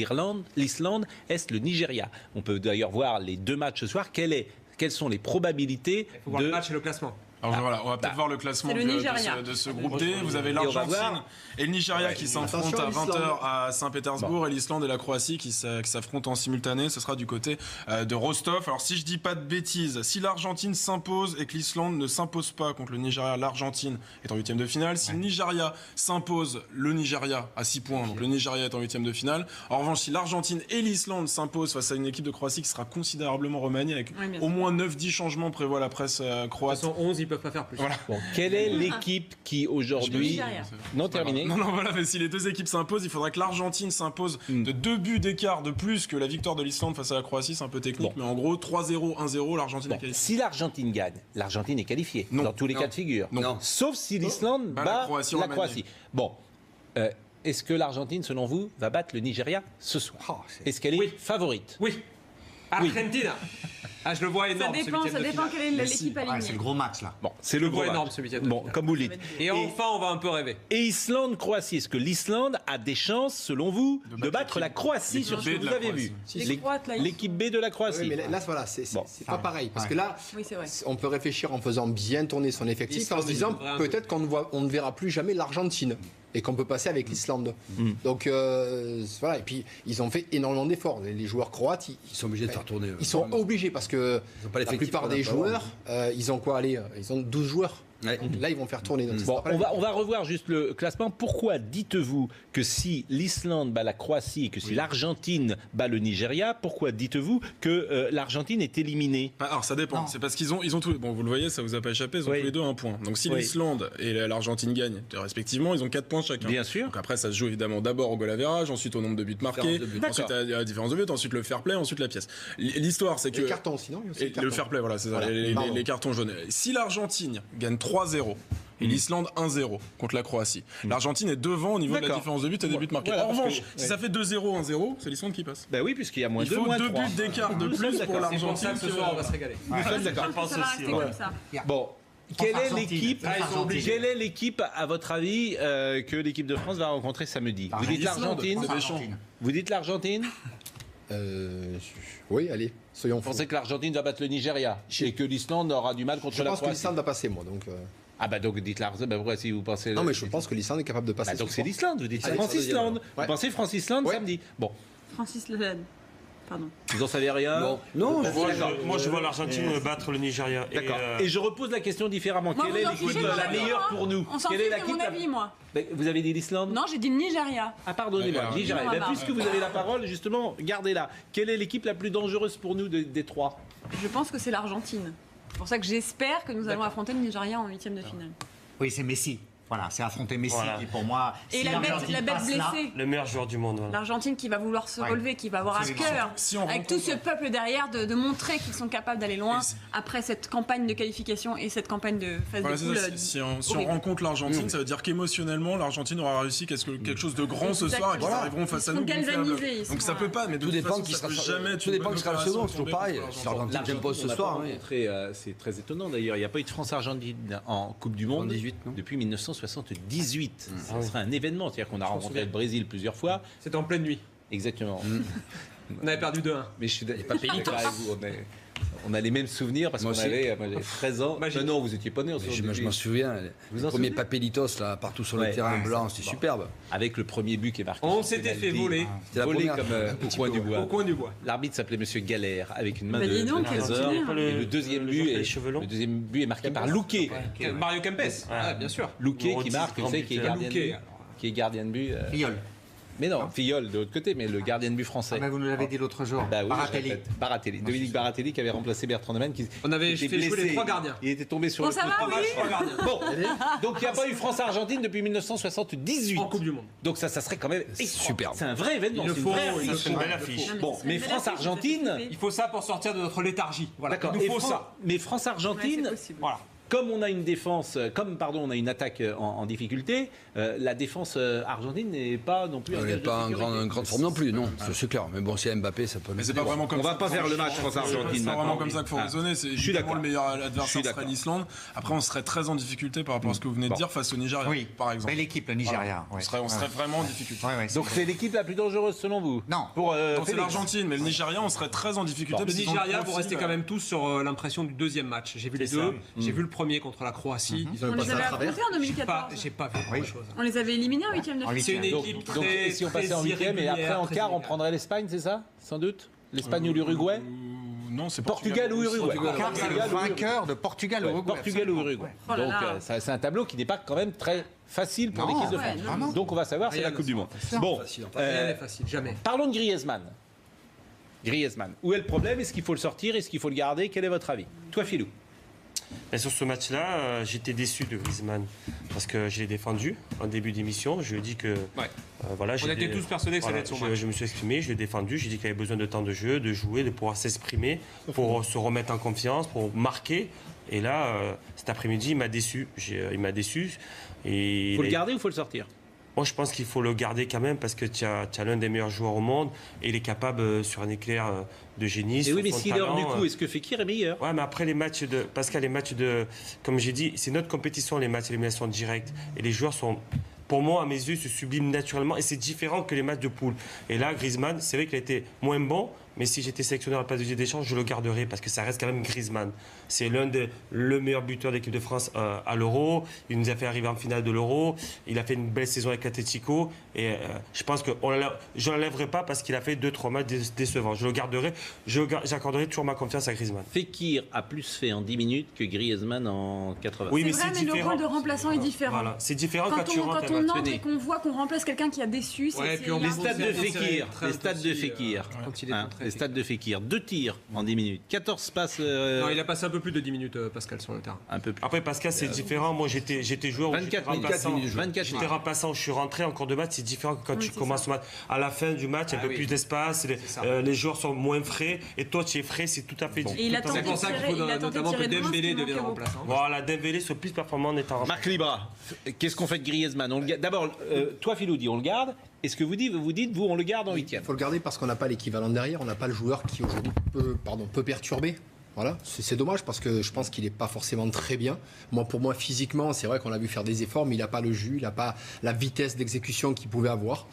l'Islande? Est-ce le Nigeria? On peut d'ailleurs voir les 2 matchs ce soir. Quelles sont les probabilités Il faut voir de... le match et le classement. Alors voilà, on va peut-être voir le classement c'est le Nigeria. de ce groupe D. Vous avez on va l'Argentine voir. et le Nigeria qui s'affrontent à Attention, 20h à Saint-Pétersbourg et l'Islande et la Croatie qui s'affrontent en simultané. Ce sera du côté de Rostov. Alors si je dis pas de bêtises, si l'Argentine s'impose et que l'Islande ne s'impose pas contre le Nigeria, l'Argentine est en 8e de finale. Si le Nigeria s'impose, le Nigeria à 6 points, donc le Nigeria est en 8e de finale. En revanche, si l'Argentine et l'Islande s'imposent face à une équipe de Croatie qui sera considérablement remaniée avec Oui, bien au sûr. moins 9-10 changements, prévoit la presse De croate. toute façon, 11, ils peuvent pas faire plus. Voilà. Bon, quelle est l'équipe qui aujourd'hui... Nigeria. Non, terminé. Non, voilà, mais si les deux équipes s'imposent, il faudra que l'Argentine s'impose de 2 buts d'écart de plus que la victoire de l'Islande face à la Croatie. C'est un peu technique, mais en gros, 3-0, 1-0, l'Argentine Bon, est qualifiée. si l'Argentine gagne, l'Argentine est qualifiée Non. dans tous les Non. cas de figure. Non. Sauf si l'Islande Bah, bat la Croatie en la Roumanie. Croatie. Bon, est-ce que l'Argentine, selon vous, va battre le Nigeria ce soir? Est-ce qu'elle est Oui. favorite? Oui. Argentina. Ah, je le vois énorme. Ça dépend quelle est l'équipe alignée. C'est le gros match là. Bon, c'est le gros match. énorme ce huitième de Bon, finale. comme vous le dites. Et enfin, on va un peu rêver. Et Islande-Croatie, est-ce que l'Islande a des chances, selon vous, de battre la Croatie sur ce que l'équipe B vous de la avez vu Croatie. Les Croates, là, ils- L'équipe B de la Croatie. Oui, mais là, voilà, c'est pas pareil. Parce que là, Oui, c'est vrai. on peut réfléchir en faisant bien tourner son effectif, en se disant peut-être qu'on ne verra plus jamais l'Argentine et qu'on peut passer avec l'Islande. Donc voilà, et puis ils ont fait énormément d'efforts. Les joueurs croates, Ils sont obligés de faire tourner. ils sont obligés parce que Ils ont pas la l'effectif plupart qu'on a des pas joueurs, ils ont quoi aller Ils ont 12 joueurs. Ouais. Là, ils vont faire tourner. Donc, Bon, on va revoir juste le classement. Pourquoi dites-vous que si l'Islande bat la Croatie et que si l'Argentine bat le Nigeria, pourquoi dites-vous que l'Argentine est éliminée? Alors ça dépend, c'est parce qu'ils ont tous bon vous le voyez, ça vous a pas échappé, ils ont Oui. tous les deux un point. Donc si Oui. l'Islande et l'Argentine gagnent respectivement, ils ont 4 points chacun. Bien sûr. Donc après ça se joue évidemment d'abord au goal average, ensuite au nombre de buts marqués, Différence de buts. ensuite D'accord. à la différence de buts, ensuite le fair play, ensuite la pièce. L'histoire c'est que les cartons aussi, non Il y a aussi et les cartons. le fair play, voilà, c'est ça, Voilà. Pardon. les cartons jaunes. Si l'Argentine gagne 3-0 et l'Islande 1-0 contre la Croatie, l'Argentine est devant au niveau de la D'accord. différence de buts et des buts marqués. Voilà, En parce revanche, que- si ça fait 2-0, 1-0, c'est l'Islande qui passe. Ben oui, puisqu'il y a moins Il 2, faut moins 2 3. buts d'écart de Nous sommes plus pour d'accord. C'est pour l'Argentine. ça que ce soir, on va se régaler. Nous sommes d'accord. Je pense Ça va aussi, rester ouais. comme ça. Bon. Quelle est Argentine. l'équipe Ah, ils sont obligés. Quelle est l'équipe, à votre avis, que l'équipe de France va rencontrer samedi? Vous dites l'Argentine? Argentine. Vous dites l'Argentine? Oui, allez, soyons Vous fous. pensez que l'Argentine va battre le Nigeria et que l'Islande aura du mal contre Je la pense que Croatie? l'Islande va passer, moi. Donc, Ah bah donc dites l'Argentine. Bah pourquoi si vous pensez? non, mais je pense que l'Islande est capable de passer. Bah donc ce c'est soir. l'Islande. Vous dites Allez, France-Islande. ouais. Vous pensez France-Islande Ouais. samedi? Bon, Francis Lalanne. Pardon. vous en savez rien? Non, non, Moi, je vois l'Argentine battre le Nigeria. Et, D'accord. Et je repose la question différemment. Moi, Quelle vous est en l'équipe fichez de la mon avis, meilleure moi. pour nous? On s'en Quelle fiche est de mon la- avis, moi. Mais vous avez dit l'Islande? Non, j'ai dit le Nigeria. Ah pardonnez-moi, Ouais, Nigeria. non, Eh bien, non, puisque vous avez la parole, justement, gardez-la. Quelle est l'équipe la plus dangereuse pour nous des trois? Je pense que c'est l'Argentine. C'est pour ça que j'espère que nous allons affronter le Nigeria en huitième de finale. Oui, c'est Messi. Voilà, c'est affronter Messi Voilà. qui, pour moi, Et si la bête l'Argentine passe là, blessée. le meilleur joueur du monde. Voilà. L'Argentine qui va vouloir se Ouais. relever, qui va avoir à cœur, Si on avec tout ce peuple derrière, de montrer qu'ils sont capables d'aller loin Et c'est- après cette campagne de qualification et cette campagne de phase Voilà, de c'est poule. ça. Si on horrible. rencontre l'Argentine, ça veut dire qu'émotionnellement, l'Argentine aura réussi quelque chose de grand ce soir et qu'ils Exactement. arriveront face à Ils nous. sont galvanisés, gonflables. ils Donc sont ça peut pas, mais de tout toute dépend façon, qui ça sera peut jamais. tout dépend qui sera le second, c'est toujours pareil. L'Argentine. Si l'Argentine s'impose ce soir, oui. C'est très étonnant d'ailleurs. Il n'y a pas eu de France-Argentine en Coupe du Monde 78, non depuis 1978. Ça serait un événement. C'est-à-dire qu'on a rencontré le Brésil plusieurs fois. C'était en pleine nuit. Exactement. On avait perdu 2-1. Mais je suis d'accord avec vous. On a les mêmes souvenirs parce Moi qu'on aussi. avait moi, j'avais 13 ans. Moi, j'ai- Non, vous étiez pas né en Mais je m'en souviens. Vous Le en premier souvenez Papelitos, là, partout sur le Ouais. terrain Ouais, blanc, c'était superbe. Avec le premier but qui est marqué. On sur s'était fait penalty. voler C'était la Volé première. comme au coin du bois. au coin du bois. L'arbitre s'appelait Monsieur Galère avec une main Bah, de dis donc, quel trésor. ordinaire. Et le deuxième le but joueur qui a est les cheveux longs. le deuxième but est marqué par Louquet. Mario Kempes. Ah, bien sûr. Louquet qui Moretti, marque, vous grand savez, qui est buteur. gardien de Louquet, but. alors. Qui est gardien de but. Filleul. Mais non, Filleul de l'autre côté, mais le gardien de but français. Ah, mais vous nous l'avez dit l'autre jour. Bah oui, Baratelli. je répète. Baratelli. Dominique Baratelli qui avait remplacé Bertrand Neumann. On avait était fait jouer blessé. les trois gardiens. Il était tombé sur Bon, le ça coup. va, oui. Trois gardiens. Bon, donc il n'y a pas eu France-Argentine depuis 1978. En Coupe du Monde. Donc ça serait quand même Superbe. C'est un vrai événement. Il le c'est une faut, vraie il le affiche. C'est une belle affiche. Non, mais Bon, ce serait mais une belle affiche, France-Argentine- ça fait flipper. Il faut ça pour sortir de notre léthargie. Voilà. D'accord. Il nous Et faut Fran- ça. Mais Ouais, France-Argentine, c'est possible. Voilà. comme on a une défense, on a une attaque en difficulté, la défense argentine n'est pas non plus On un n'est gage de pas en sécurité. grande forme non plus, non, c'est clair. Mais bon, si Mbappé, ça peut. Mais c'est pas vraiment comme On ça. va pas faire le match C'est France-Argentine pas maintenant. vraiment comme ça qu'il faut Ah. raisonner. C'est Je suis évidemment d'accord. le meilleur Je suis adversaire serait d'accord. l'Islande. Après, on serait très en difficulté par rapport à ce que vous venez de dire face au Nigeria, Oui, par exemple. belle équipe, le Nigeria. On ouais. serait vraiment en difficulté. Ouais, ouais, Donc c'est l'équipe la plus dangereuse selon vous? Non. Pour Donc c'est Félix. l'Argentine, mais le Nigeria, on serait très en difficulté. Le parce qu'ils ont Nigeria, vous profil, restez quand même tous sur l'impression du deuxième match. J'ai vu les C'est deux. ça. J'ai vu le premier contre la Croatie. Ils ont On passé les avait à travers. affrontés en J'ai 2014. pas vu Oui. autre chose. On les avait éliminés en huitième de En finale. C'est une huitième. équipe Donc très, si on passait très en huitième et après irrégulière, en très quart on inégale. prendrait l'Espagne, c'est ça? Sans doute? L'Espagne ou l'Uruguay? Non, c'est Portugal ou Uruguay? Car c'est le vainqueur de Portugal Ouais, ou Uruguay. Portugal ou Uruguay. Oh là Donc là. c'est un tableau qui n'est pas quand même très facile pour Non, l'équipe de ouais, France. non. Ah non. Donc on va savoir, c'est Rien la ne Coupe du sera Monde. Bon, Rien n'est facile, jamais. parlons de Griezmann. Griezmann. Où est le problème? Est-ce qu'il faut le sortir? Est-ce qu'il faut le garder? Quel est votre avis? Toi, Philou. Et sur ce match-là, j'étais déçu de Griezmann parce que je l'ai défendu en début d'émission. Je lui ai dit que voilà, On était tous persuadés que ça allait être son match. je me suis exprimé, je l'ai défendu. J'ai dit qu'il avait besoin de temps de jeu, de jouer, de pouvoir s'exprimer, pour se remettre en confiance, pour marquer. Et là, cet après-midi, il m'a déçu. Il m'a déçu. Et Il faut le garder ou il faut le sortir? Moi, je pense qu'il faut le garder quand même parce que tu as l'un des meilleurs joueurs au monde et il est capable, sur un éclair de génie. Et oui, mais s'il est hors du talent, coup, est-ce que Fekir est meilleur? Ouais, mais après les matchs de Pascal, comme j'ai dit, c'est notre compétition, les matchs d'élimination directe. Et les joueurs sont, pour moi, à mes yeux, se subliment naturellement. Et c'est différent que les matchs de poule. Et là, Griezmann, c'est vrai qu'il a été moins bon. Mais si j'étais sélectionneur à la place de Didier Deschamps, je le garderais parce que ça reste quand même Griezmann. C'est le meilleur buteur de l'équipe de France à l'Euro. Il nous a fait arriver en finale de l'Euro. Il a fait une belle saison avec l'Atlético. Et je pense que je ne l'enlèverai pas parce qu'il a fait 2-3 matchs décevants. Je le garderai. J'accorderai toujours ma confiance à Griezmann. Fekir a plus fait en 10 minutes que Griezmann en 80. Oui, c'est vrai, mais le rôle de remplaçant est différent. Voilà. C'est différent quand tu rentres. Quand on entre et qu'on voit qu'on remplace quelqu'un qui a déçu, Ouais, puis on Les stades de Fekir. Les stades de Fekir. Quand il est Hein, les stades de Fekir. 2 tirs en 10 minutes. 14 passes. Non, il a passé un peu plus de 10 minutes, Pascal, sur le terrain. Un peu plus. Après, Pascal, c'est différent. Moi, j'étais joueur. 24 minutes. 24 J'étais minutes. remplaçant, je suis rentré en cours de match, c'est différent que quand tu commences le match. À la fin du match, un peu plus d'espace, les joueurs sont moins frais, et toi tu es frais, c'est tout à fait Et il a C'est pour ça qu'il faut notamment que Dembélé devienne remplaçant. Voilà, Dembélé soit plus performant en étant remplaçant. Marc Libra, qu'est-ce qu'on fait de Griezmann? D'abord, toi Philoudi, on le garde. Est-ce que vous dites, on le garde en 8e? Il faut le garder parce qu'on n'a pas l'équivalent derrière, on n'a pas le joueur qui aujourd'hui peut perturber. Voilà, c'est dommage parce que je pense qu'il n'est pas forcément très bien. Pour moi, physiquement, c'est vrai qu'on l'a vu faire des efforts, mais il n'a pas le jus, il n'a pas la vitesse d'exécution qu'il pouvait avoir.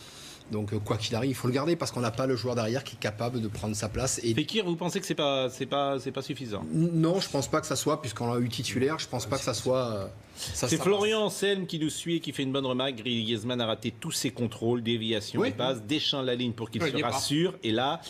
Donc, quoi qu'il arrive, il faut le garder parce qu'on n'a pas le joueur derrière qui est capable de prendre sa place. Et Fekir, vous pensez que c'est pas suffisant? non, je pense pas que ça soit, puisqu'on l'a eu titulaire, je pense pas que ça soit. C'est Florian Anselme qui nous suit et qui fait une bonne remarque. Griezmann a raté tous ses contrôles, déviations et passes, déchant la ligne pour qu'il se rassure. Et là,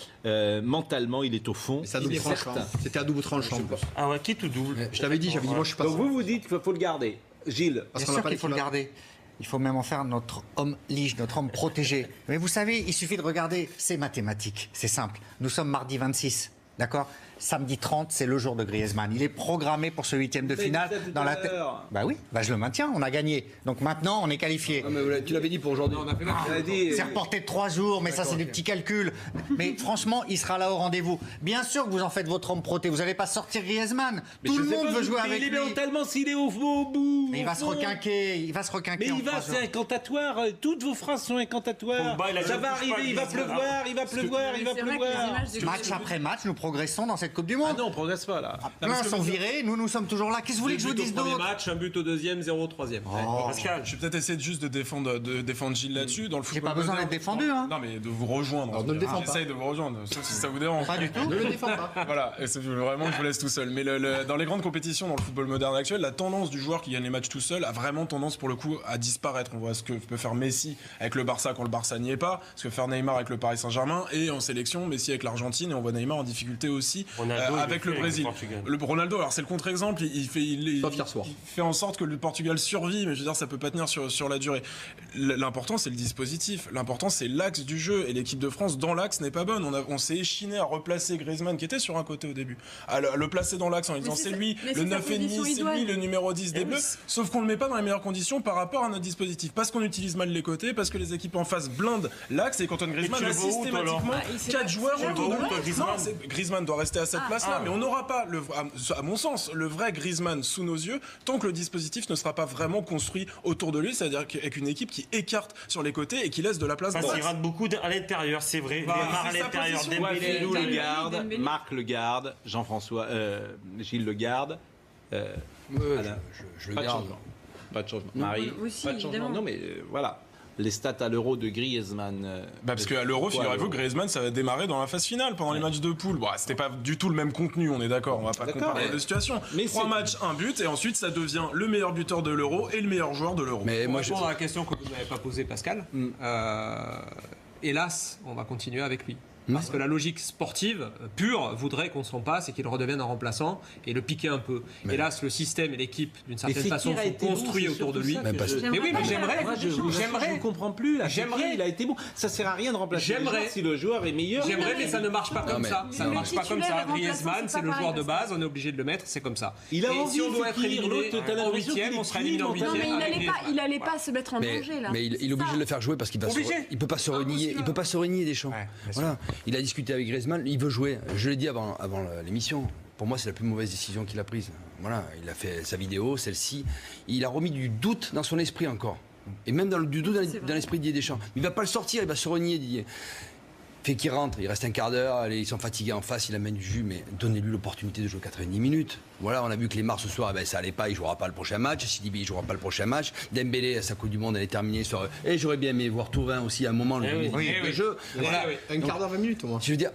mentalement, il est au fond. C'est à double tranchant. C'était à double tranchant. Ah ouais, quitte ou double? Je t'avais dit, moi je suis pas. Donc vous dites qu'il faut le garder. Gilles, Bien sûr qu'il faut le garder. Il faut même en faire notre homme lige, notre homme protégé. Mais vous savez, il suffit de regarder, c'est mathématique, c'est simple. Nous sommes mardi 26, d'accord? Samedi 30, c'est le jour de Griezmann. Il est programmé pour ce 8e de finale. Dans la bah oui, je le maintiens, on a gagné. Donc maintenant, on est qualifié. Ah, mais tu l'avais dit pour aujourd'hui. C'est reporté de 3 jours, mais ça, c'est des petits calculs. Mais franchement, il sera là au rendez-vous. Bien sûr que vous en faites votre homme proté. Vous n'allez pas sortir Griezmann. Tout le monde veut jouer avec lui. Il est mentalement, s'il est au bout. Mais il va se requinquer. Il va se requinquer. Mais c'est incantatoire. Toutes vos phrases sont incantatoires. Ça va arriver, il va pleuvoir, il va pleuvoir. Match après match, nous progressons dans cette Coupe du Monde. Ah non, on progresse pas là. Plein sont virés, nous sommes toujours là. Qu'est-ce que vous voulez que je vous dise d'autre? Match, un but au deuxième, 0 au troisième. Pascal, je vais peut-être essayer juste de défendre Gilles là-dessus. Dans le football, j'ai pas besoin d'être défendu. Hein. Non, mais de vous rejoindre. Alors, ne le défends pas. J'essaye de vous rejoindre, sauf si ça vous dérange. Pas du tout. Ne le défends pas. Voilà, et c'est vraiment, je vous laisse tout seul. Mais dans les grandes compétitions, dans le football moderne actuel, la tendance du joueur qui gagne les matchs tout seul a vraiment tendance, pour le coup, à disparaître. On voit ce que peut faire Messi avec le Barça quand le Barça n'y est pas, ce que fait Neymar avec le Paris Saint-Germain, et en sélection, Messi avec l'Argentine, et on voit Neymar en difficulté aussi avec le Brésil. Le Ronaldo, alors c'est le contre-exemple, il fait en sorte que le Portugal survit, mais je veux dire, ça peut pas tenir sur la durée. L'important, c'est le dispositif. L'important, c'est l'axe du jeu. Et l'équipe de France, dans l'axe, n'est pas bonne. On s'est échiné à replacer Griezmann, qui était sur un côté au début, à le placer dans l'axe en disant c'est lui, le 9,5, c'est lui, le numéro 10 des Bleus. Sauf qu'on le met pas dans les meilleures conditions par rapport à notre dispositif. Parce qu'on utilise mal les côtés, parce que les équipes en face blindent l'axe, et qu'Antoine Griezmann a systématiquement 4 joueurs autour de lui. Griezmann doit rester à cette place-là, mais on n'aura pas, à mon sens, le vrai Griezmann sous nos yeux tant que le dispositif ne sera pas vraiment construit autour de lui, c'est-à-dire avec une équipe qui écarte sur les côtés et qui laisse de la place. Parce qu'il rate beaucoup à l'intérieur, c'est vrai. Neymar à l'intérieur, Dembélé le garde, Marc le garde, Jean-François, Gilles le garde. Je le garde. Pas de changement. Marie, pas de changement. Non, mais voilà. Les stats à l'Euro de Griezmann. Parce qu'à l'Euro, figurez-vous, Griezmann, ça va démarrer dans la phase finale, pendant les matchs de poule. Bon, c'était pas du tout le même contenu, on est d'accord, on va pas comparer les situations. 3 matchs, 1 but, et ensuite ça devient le meilleur buteur de l'Euro et le meilleur joueur de l'Euro. Mais moi, je réponds à la question que vous n'avez pas posée, Pascal. Hélas, on va continuer avec lui. Parce que la logique sportive pure voudrait qu'on s'en passe et qu'il redevienne un remplaçant et le piquer un peu. Hélas, le système et l'équipe, d'une certaine façon, sont construits autour de lui. Mais oui, mais j'aimerais. Je ne comprends plus. J'aimerais. Il a été bon. Ça sert à rien de remplacer le joueur si le joueur est meilleur. J'aimerais, mais ça ne marche pas comme ça. Ça ne marche pas comme ça. Griezmann, c'est le joueur de base. On est obligé de le mettre. C'est comme ça. Il a envie si on doit être éliminé en 8e, on sera éliminé en 8e. Non, mais il n'allait pas se mettre en danger là. Mais il est obligé de le faire jouer parce qu'il ne peut pas se renier. Il peut pas se renier Deschamps. Voilà. Il a discuté avec Griezmann, il veut jouer. Je l'ai dit avant l'émission. Pour moi, c'est la plus mauvaise décision qu'il a prise. Voilà, il a fait sa vidéo, celle-ci. Il a remis du doute dans son esprit encore. Et même dans le judo, dans l'esprit de Didier Deschamps. Mais il va pas le sortir, il va se renier, Didier. Fait qu'il rentre, il reste un quart d'heure, allez, ils sont fatigués en face, il amène du jus, mais donnez-lui l'opportunité de jouer 90 minutes. Voilà, on a vu que Lemar ce soir, eh ben, ça allait pas, il jouera pas le prochain match. Sidibe, il jouera pas le prochain match. Dembélé, sa Coupe du Monde, elle est terminée. Et j'aurais bien aimé voir Thauvin aussi à un moment, le jeu. Voilà, un quart d'heure, 20 minutes au moins. Je veux dire.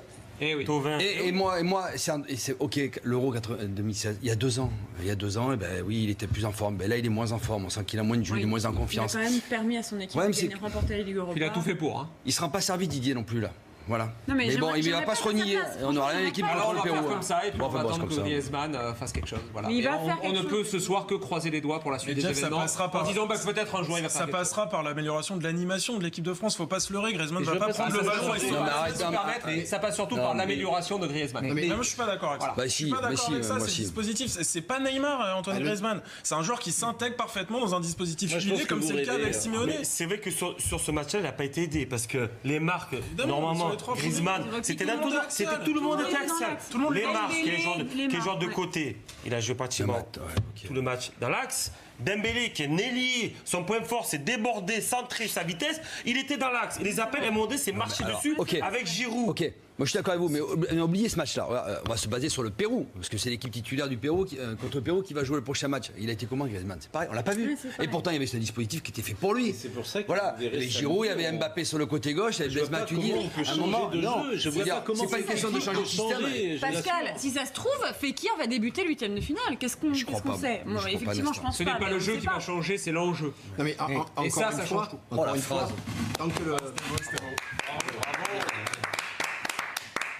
Thauvin. Et moi, c'est ok, l'Euro 2016, il y a 2 ans. Il y a 2 ans, eh ben, oui, il était plus en forme. Ben, là, il est moins en forme. On sent qu'il a moins de jeu, il est moins en confiance. Il a quand même permis à son équipe de remporter la Ligue Europa. Il a tout fait pour. Hein. Il ne sera pas servi, Didier, non plus, là. Voilà. Non, mais bon, il ne va pas se renier. On n'aura rien l'équipe Alors contre on le va Pérou. faire comme ça et puis on va attendre que ça. Griezmann fasse quelque chose. Voilà. Il va Et faire on ne quelque peut ce soir que croiser les doigts pour la suite des événements. En disant peut-être un jour il va faire ça passera par l'amélioration de l'animation de l'équipe de France. Faut pas se leurrer. Griezmann ne va pas prendre le ballon. Ça passe surtout par l'amélioration de Griezmann. Mais moi je suis pas d'accord avec ça. Je suis pas d'accord avec ça. C'est le dispositif. C'est pas Neymar, Antoine Griezmann. C'est un joueur qui s'intègre parfaitement dans un dispositif huilé comme c'est le cas avec Simeone. C'est vrai que sur ce match-là, il n'a pas été aidé parce que les marques, normalement, Griezmann, c'était tout le monde était axial. Les marques, qui est genre de côté, il a joué pratiquement tout le match dans l'axe. Dembélé qui est Nelly, son point fort c'est déborder, centrer sa vitesse, il était dans l'axe. Et les appels MOD c'est marcher dessus avec Giroud. Ok, moi je suis d'accord avec vous, mais on a oublié ce match-là. On va se baser sur le Pérou, parce que c'est l'équipe titulaire du Pérou contre le Pérou qui va jouer le prochain match. Il a été comment Griezmann? C'est pareil, on l'a pas vu. Et pourtant il y avait ce dispositif qui était fait pour lui. C'est pour ça que voilà, les Giroud, il y avait Mbappé sur le côté gauche, il y avait Blaise Matuidi. À un moment, c'est pas une question de changer de système. Pascal, si ça se trouve, Fekir va débuter l'huitième de finale. Qu'est-ce qu'on sait? Effectivement, je pense pas. Ce n'est pas le jeu qui va changer, c'est l'enjeu. Non mais et ça change tout. Encore une fois, tant que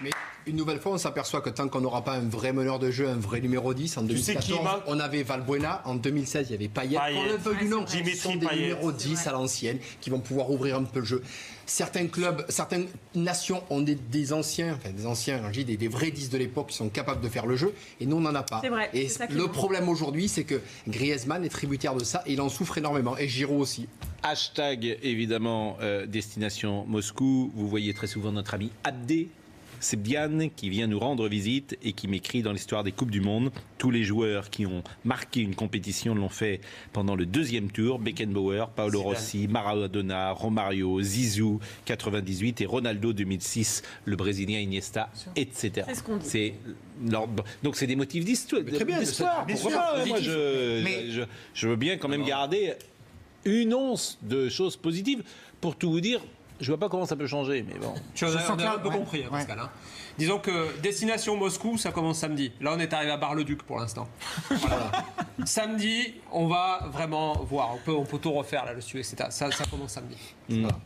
mais une nouvelle fois, on s'aperçoit que tant qu'on n'aura pas un vrai meneur de jeu, un vrai numéro 10, en 2014, on avait Valbuena, en 2016, il y avait Payet. Qu'on le veuille ou non, ce sont des numéros 10 à l'ancienne qui vont pouvoir ouvrir un peu le jeu. Certains clubs, certaines nations ont des anciens, des vrais 10 de l'époque qui sont capables de faire le jeu, et nous on n'en a pas. C'est vrai, et le problème aujourd'hui, c'est que Griezmann est tributaire de ça, et il en souffre énormément, et Giroud aussi. Hashtag évidemment destination Moscou. Vous voyez très souvent notre ami Abdé. C'est Diane qui vient nous rendre visite et qui m'écrit dans l'histoire des Coupes du Monde. Tous les joueurs qui ont marqué une compétition l'ont fait pendant le 2e tour. Beckenbauer, Paolo Rossi, Maradona, Romario, Zizou 98 et Ronaldo 2006, le Brésilien Iniesta, etc. C'est ce qu'on dit. Donc c'est des motifs d'histoire. Pourquoi pas? Moi je veux bien quand même garder une once de choses positives. Pour tout vous dire, je vois pas comment ça peut changer, mais bon. On a un peu compris, Pascal. Hein. Disons que destination Moscou, ça commence samedi. Là, on est arrivé à Bar-le-Duc pour l'instant. Voilà. Samedi, on va vraiment voir. On peut tout refaire là, le studio, etc. Ça commence samedi. Voilà.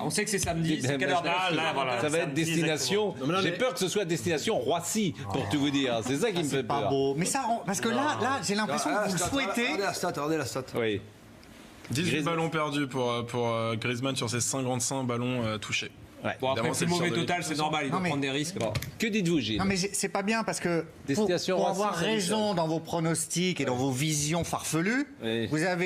On sait que c'est samedi. C'est quelle heure ça va être destination. J'ai peur que ce soit destination Roissy, pour tout vous dire. C'est ça qui me fait peur. Pas beau. Mais ça, parce que là, j'ai l'impression que vous le souhaitez. Regardez la stat. Oui. 18 ballons perdus pour Griezmann sur ses 55 ballons touchés. Ouais. Bon, après, c'est mauvais total, c'est normal, il doit prendre des risques. Bon. Que dites-vous, Gilles? Non, mais c'est pas bien parce que pour avoir raison dans vos pronostics et dans vos visions farfelues,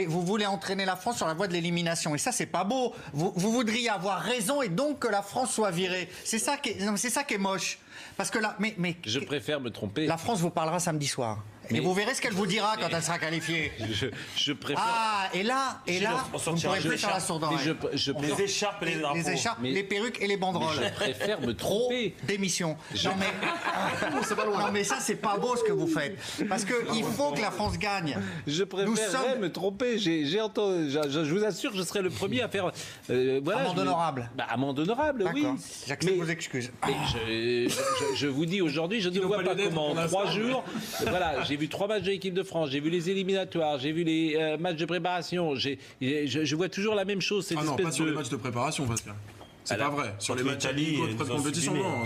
vous voulez entraîner la France sur la voie de l'élimination. Et ça, c'est pas beau. Vous voudriez avoir raison et donc que la France soit virée. C'est ça qui est moche. Parce que là, mais je préfère me tromper. La France vous parlera samedi soir. Et vous verrez ce qu'elle vous dira quand elle sera qualifiée. Je préfère. Ah, et là, vous ne pourrez plus faire la sourde oreille. Les écharpes et les drapeaux. Les écharpes, les perruques et les banderoles. Je préfère me tromper. D'émission. Non mais ça, c'est pas beau ce que vous faites. Parce qu'il faut que la France gagne. Je préfère me tromper. J'ai entendu. Je vous assure, je serai le premier à faire. Amende honorable. Amende honorable, oui. J'accepte vos excuses. Mais je vous dis aujourd'hui, je ne vois pas comment en 3 jours. Voilà, j'ai vu 3 matchs de l'équipe de France, j'ai vu les éliminatoires, j'ai vu les matchs de préparation. Je vois toujours la même chose. Ah non, pas sur les matchs de préparation, Pascal. C'est pas vrai. Sur les matchs d'Italie, de compétition, non.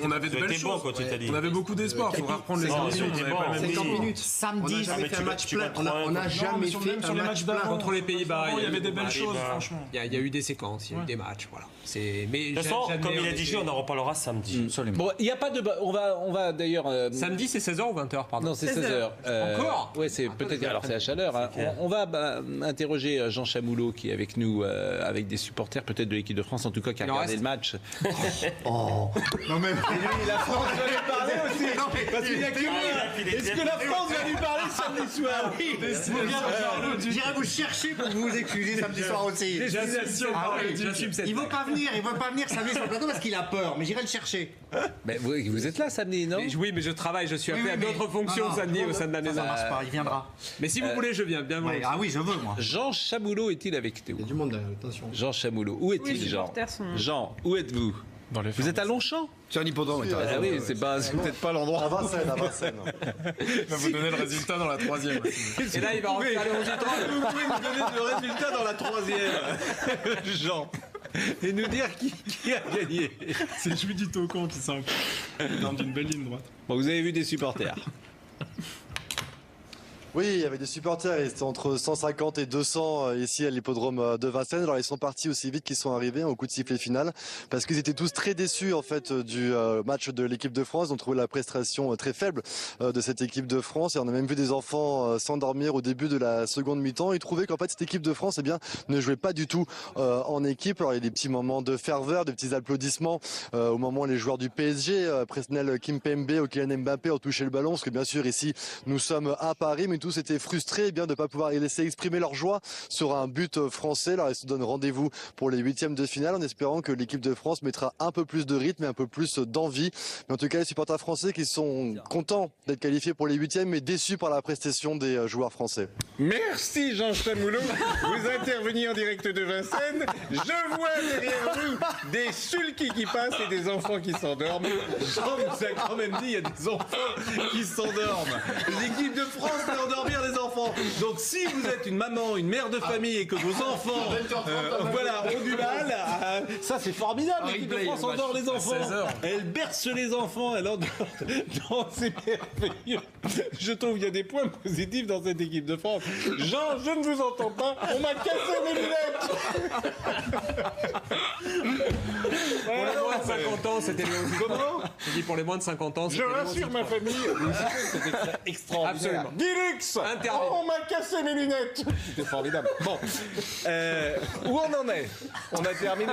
On avait de belles choses. On avait beaucoup d'espoir. Il faudra reprendre les ambitions. 50 minutes. Samedi, on n'a jamais fait un match plein. On n'a jamais fait un match plein. Contre les Pays-Bas, il y avait des belles choses, franchement. Il y a eu des séquences, il y a eu des matchs, voilà. De toute façon, comme il a dit, on en reparlera samedi. Bon, il n'y a pas de. On va d'ailleurs. Samedi, c'est 16h ou 20h, pardon? Non, c'est 16h. Encore? Oui, c'est peut-être. Alors, c'est à Chaleur. On va interroger Jean Chamoulot qui est avec nous, avec des supporters peut-être de l'équipe de France, en tout cas qui a Il en regardé reste. le match. Non mais La France va lui parler aussi. Parce qu'il n'y a que moi. Est-ce que la France va lui parler samedi soir? j'irai vous chercher pour vous excuser samedi soir aussi. Ah oui. J'assume cette Il veut pas venir samedi sur le plateau parce qu'il a peur, mais j'irai le chercher. Mais vous êtes là samedi, non? Oui, mais je travaille, je suis appelé à d'autres fonctions samedi au sein de la maison. Ça marche pas, il viendra. Mais si vous voulez, je viens, bien volontiers. Ah oui, je veux moi. Jean Chamoulot est-il avec nous? Il y a du monde, attention. Jean Chamoulot, où est-il, Oui, les Jean? supporters sont- Jean, où êtes-vous? Dans les Vous êtes à Longchamp? Sur un hippodrome, t'as raison. Ah oui, c'est peut-être pas l'endroit. À Vincennes, à Vincennes. Il va vous donner le résultat dans la 3e. Et là, il va rentrer à Vous pouvez nous donner le résultat dans la 3e, Jean, et nous dire qui a gagné. C'est Judy Tocon qui s'impose dans une belle ligne droite. Bon, vous avez vu des supporters. Oui, il y avait des supporters, ils étaient entre 150 et 200 ici à l'hippodrome de Vincennes. Alors ils sont partis aussi vite qu'ils sont arrivés au coup de sifflet final parce qu'ils étaient tous très déçus en fait du match de l'équipe de France. Ils ont trouvé la prestation très faible de cette équipe de France et on a même vu des enfants s'endormir au début de la seconde mi-temps. Ils trouvaient qu'en fait cette équipe de France ne jouait pas du tout en équipe. Alors il y a des petits moments de ferveur, des petits applaudissements au moment où les joueurs du PSG, Presnel Kimpembe ou Kylian Mbappé ont touché le ballon parce que bien sûr ici nous sommes à Paris mais tous étaient frustrés de ne pas pouvoir les laisser exprimer leur joie sur un but français. Alors ils se donnent rendez-vous pour les 8e de finale en espérant que l'équipe de France mettra un peu plus de rythme et un peu plus d'envie. Mais en tout cas les supporters français qui sont contents d'être qualifiés pour les 8e mais déçus par la prestation des joueurs français. Merci Jean Chamoulot. Vous intervenez en direct de Vincennes. Je vois derrière vous des sulky qui passent et des enfants qui s'endorment. Jean nous a quand même dit il y a des enfants qui s'endorment. L'équipe de France fait endormir les enfants. Donc si vous êtes une maman, une mère de famille et que vos enfants ont du mal, ça c'est formidable. L'équipe de France endort les enfants. Elle berce les enfants, elle endort. Non, c'est merveilleux. Je trouve qu'il y a des points positifs dans cette équipe de France. Jean, je ne vous entends pas. On m'a cassé mes lunettes. Pour les moins de 50 ans, c'était Léon Zitrone. Comment? Je dis pour les moins de 50 ans, Je c'était Léon rassure ma famille. C'était extraordinaire. Absolument. Dilux, Intervient. on m'a cassé mes lunettes. C'était formidable. Bon, où on en est? On a terminé.